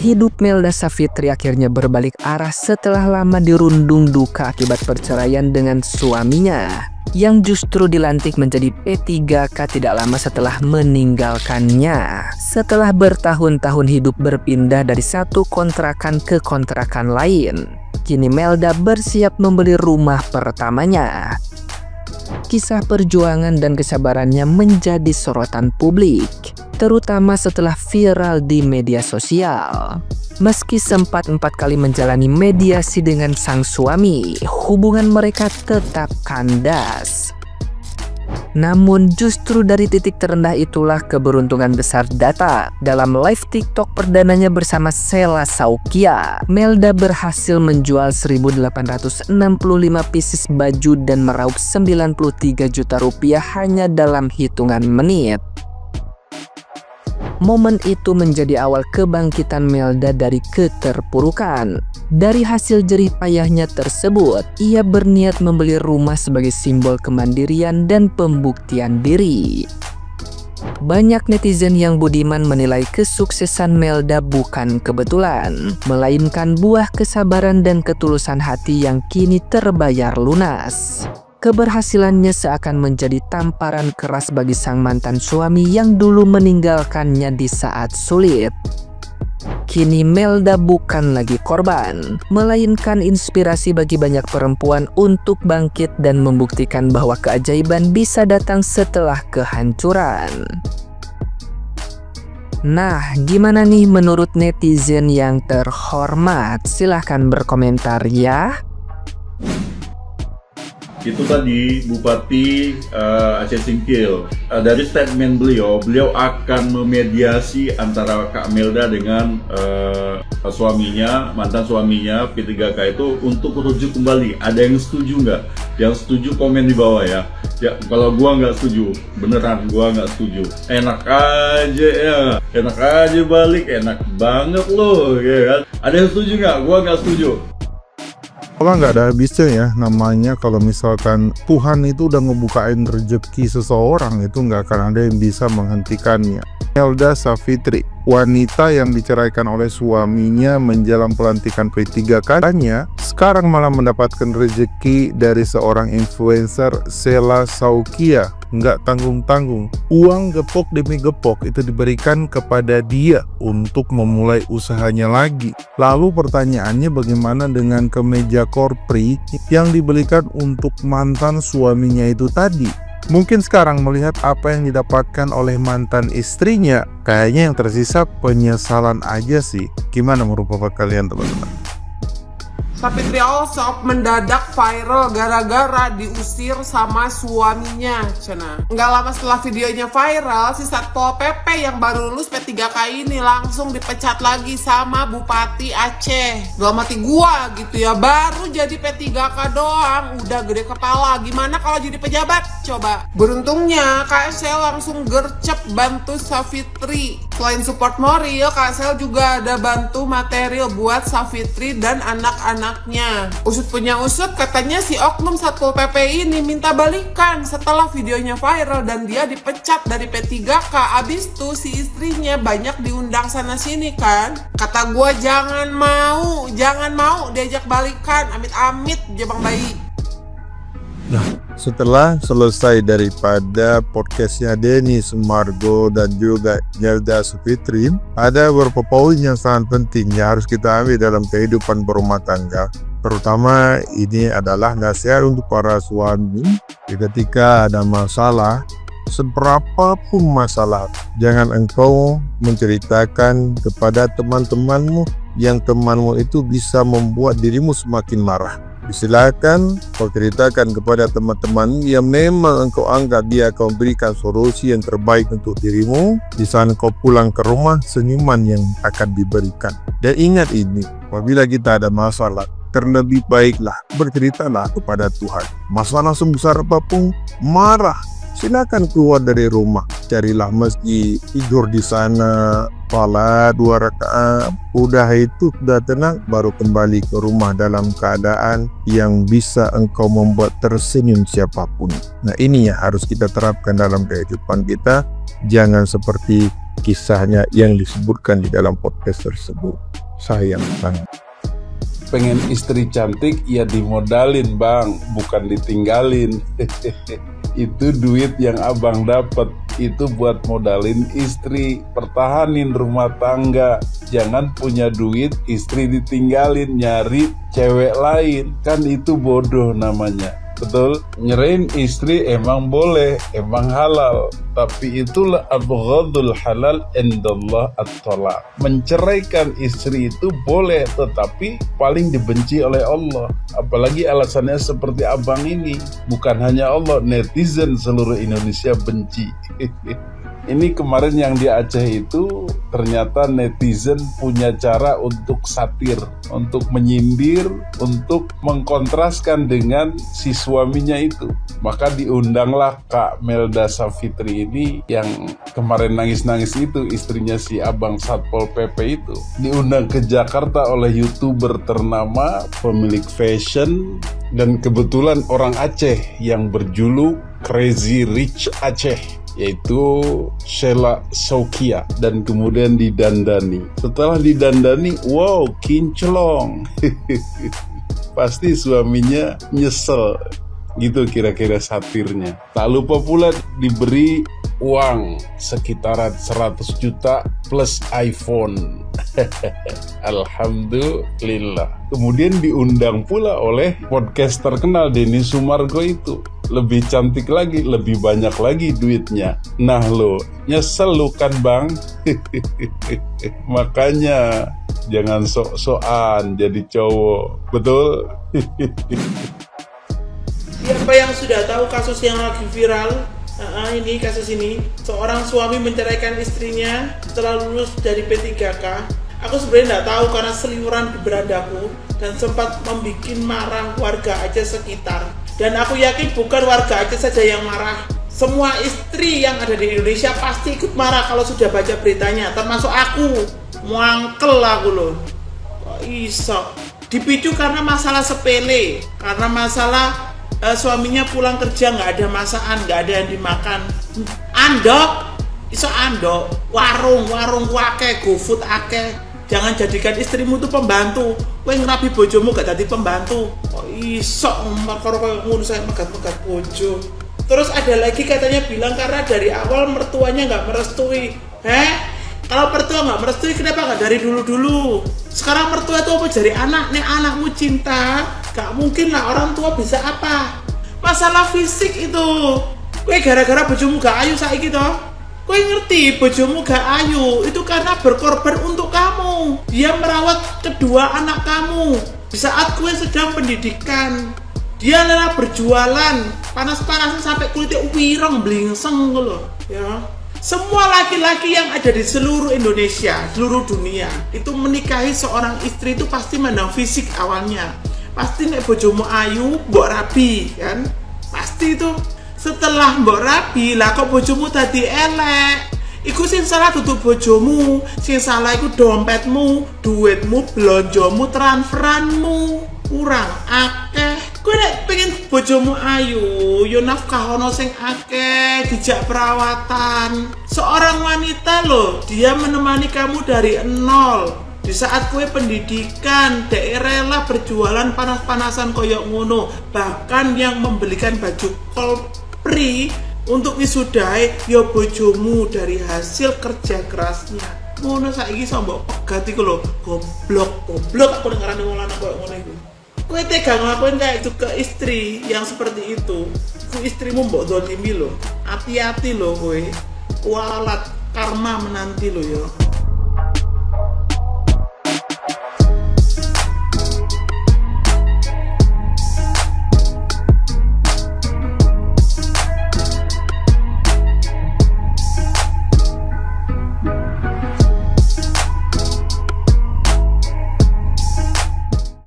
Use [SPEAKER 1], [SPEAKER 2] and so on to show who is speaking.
[SPEAKER 1] Hidup Melda Savitri akhirnya berbalik arah setelah lama dirundung duka akibat perceraian dengan suaminya, yang justru dilantik menjadi P3K tidak lama setelah meninggalkannya. Setelah bertahun-tahun hidup berpindah dari satu kontrakan ke kontrakan lain, kini Melda bersiap membeli rumah pertamanya. Kisah perjuangan dan kesabarannya menjadi sorotan publik, terutama setelah viral di media sosial. Meski sempat 4 kali menjalani mediasi dengan sang suami, hubungan mereka tetap kandas. Namun justru dari titik terendah itulah keberuntungan besar datang. Dalam live TikTok perdananya bersama Sheila Saukia, Melda berhasil menjual 1.865 pieces baju dan meraup 93 juta rupiah hanya dalam hitungan menit. Momen itu menjadi awal kebangkitan Melda dari keterpurukan. Dari hasil jerih payahnya tersebut, ia berniat membeli rumah sebagai simbol kemandirian dan pembuktian diri. Banyak netizen yang budiman menilai kesuksesan Melda bukan kebetulan, melainkan buah kesabaran dan ketulusan hati yang kini terbayar lunas. Keberhasilannya seakan menjadi tamparan keras bagi sang mantan suami yang dulu meninggalkannya di saat sulit. Kini Melda bukan lagi korban, melainkan inspirasi bagi banyak perempuan untuk bangkit dan membuktikan bahwa keajaiban bisa datang setelah kehancuran. Nah, gimana nih menurut netizen yang terhormat? Silahkan berkomentar ya.
[SPEAKER 2] Itu tadi Bupati Aceh Singkil. Dari statement beliau akan memediasi antara Kak Melda dengan suaminya, mantan suaminya P3K itu untuk rujuk kembali. Ada yang setuju nggak? Yang setuju komen di bawah ya. Ya, kalau gua nggak setuju, beneran gua nggak setuju. Enak aja ya, enak aja balik, enak banget loh, ya kan? Ada yang setuju nggak? Gua nggak setuju.
[SPEAKER 3] Kalau nggak ada habisnya ya, namanya kalau misalkan Tuhan itu udah ngebukain rezeki seseorang, itu nggak akan ada yang bisa menghentikannya. Melda Savitri, wanita yang diceraikan oleh suaminya menjelang pelantikan P3K-nya, sekarang malah mendapatkan rezeki dari seorang influencer Sheila Saukia. Nggak tanggung-tanggung, uang gepok demi gepok itu diberikan kepada dia untuk memulai usahanya lagi. Lalu pertanyaannya, bagaimana dengan kemeja korpri yang dibelikan untuk mantan suaminya itu tadi? Mungkin sekarang melihat apa yang didapatkan oleh mantan istrinya, kayaknya yang tersisa penyesalan aja sih. Gimana menurut kalian teman-teman?
[SPEAKER 4] Savitri Allshop mendadak viral gara-gara diusir sama suaminya, Cena. Nggak lama setelah videonya viral, si Satpol PP yang baru lulus P3K ini langsung dipecat lagi sama Bupati Aceh. Dalam hati gua gitu ya, baru jadi P3K doang, udah gede kepala. Gimana kalau jadi pejabat? Coba. Beruntungnya KSL langsung gercep bantu Savitri. Selain support moral, KSL juga ada bantu material buat Savitri dan anak-anak. Usut punya usut, katanya si oknum Satpol PP ini minta balikan setelah videonya viral dan dia dipecat dari P3K. Abis itu si istrinya banyak diundang sana sini kan. Kata gua jangan mau diajak balikan, amit-amit jabang bayi.
[SPEAKER 3] Nah, setelah selesai daripada podcastnya Denny Sumargo dan juga Melda Savitri, ada beberapa poin yang sangat penting yang harus kita ambil dalam kehidupan berumah tangga. Terutama ini adalah nasihat untuk para suami ketika ada masalah. Seberapapun masalah, jangan engkau menceritakan kepada teman-temanmu yang temanmu itu bisa membuat dirimu semakin marah. Silakan kau ceritakan kepada teman-teman yang memang engkau anggap dia akan memberikan solusi yang terbaik untuk dirimu. Di sana kau pulang ke rumah, senyuman yang akan diberikan. Dan ingat ini, apabila kita ada masalah, terlebih baiklah berceritalah kepada Tuhan. Masalah sebesar apapun, marah, silakan keluar dari rumah, carilah masjid, tidur di sana, salat 2 rakaat, udah itu sudah tenang, baru kembali ke rumah dalam keadaan yang bisa engkau membuat tersenyum siapapun. Nah, ini yang harus kita terapkan dalam kehidupan kita. Jangan seperti kisahnya yang disebutkan di dalam podcast tersebut. Sayang banget.
[SPEAKER 5] Pengen istri cantik ya dimodalin bang, bukan ditinggalin. Itu duit yang abang dapat, itu buat modalin istri. Pertahanin rumah tangga. Jangan punya duit istri ditinggalin nyari cewek lain, kan itu bodoh namanya. Betul, nyerahin istri emang boleh, emang halal, tapi itulah abghadul halal indallah at-talaq. Menceraikan istri itu boleh, tetapi paling dibenci oleh Allah. Apalagi alasannya seperti abang ini. Bukan hanya Allah, netizen seluruh Indonesia benci. Ini kemarin yang di Aceh itu ternyata netizen punya cara untuk satir, untuk menyindir, untuk mengkontraskan dengan si suaminya itu. Maka diundanglah Kak Melda Savitri ini yang kemarin nangis-nangis itu, istrinya si abang Satpol PP itu. Diundang ke Jakarta oleh YouTuber ternama, pemilik fashion, dan kebetulan orang Aceh yang berjuluk Crazy Rich Aceh, yaitu Sheila Saukia, dan kemudian didandani. Setelah didandani, wow, kinclong. Pasti suaminya nyesel. Gitu kira-kira satirnya. Tak lupa pula diberi uang sekitaran 100 juta plus iPhone. Alhamdulillah. Kemudian diundang pula oleh podcast terkenal Denny Sumargo itu. Lebih cantik lagi, lebih banyak lagi duitnya. Nah lo, nyesel lo kan bang? Makanya jangan sok-sokan jadi cowok. Betul?
[SPEAKER 6] Siapa yang sudah tahu kasus yang lagi viral? Ini kasus ini, seorang suami menceraikan istrinya setelah lulus dari P3K. Aku sebenarnya tidak tahu karena seliweran di berandaku dan sempat membuat marah warga Aceh sekitar. Dan aku yakin bukan warga Aceh saja yang marah. Semua istri yang ada di Indonesia pasti ikut marah kalau sudah baca beritanya, termasuk aku. Muangkel aku loh. Kok iso? Dipicu karena masalah sepele, karena masalah suaminya pulang kerja nggak ada masakan, nggak ada yang dimakan. Andok, iso andok, warung akeh, GoFood akeh. Jangan jadikan istrimu tuh pembantu. Kowe ngerabi bojomu gak jadi pembantu. Kok iso karo koyo ngono saya megat-megat bojo. Terus ada lagi katanya bilang karena dari awal mertuanya nggak merestui. Kalau mertua nggak merestui kenapa nggak dari dulu-dulu? Sekarang mertua itu apa jadi anak? Nek anakmu cinta, gak mungkin lah orang tua bisa apa? Masalah fisik itu. Kowe gara-gara bojomu gak ayu saiki toh. Kowe ngerti bojomu gak ayu itu karena berkorban untuk kamu. Dia merawat kedua anak kamu di saat kowe sedang pendidikan. Dia lelah berjualan, panas-panasan sampai kulitnya wireng blingseng loh, ya. Semua laki-laki yang ada di seluruh Indonesia, seluruh dunia, itu menikahi seorang istri itu pasti mandang fisik awalnya. Pasti nek bojomu ayu, mbok rabi, kan? Pasti itu. Setelah mbok rabi, lah kok bojomu tadi elek. Iku sing salah duduk bojomu, sing salah iku dompetmu, duitmu, belonjomu, transferanmu. Kurang akeh. Kowe nek pengen bojomu ayu, yo nafkahono sing akeh, dijak perawatan. Seorang wanita loh, dia menemani kamu dari nol. Di saat kue pendidikan, dek rela berjualan panas-panasan koyok ngono. Bahkan yang membelikan baju kolpri untuk wisudai yo bojomu dari hasil kerja kerasnya. Ngono saiki mbok pegat iku lho, goblok aku dengaran wong lanang koyo ngono iku. Kowe tega ngelakuin kayak itu ke istri yang seperti itu. Ku istrimu mbok dolimi lho. Hati-hati lho kowe. Walat karma menanti lho yo.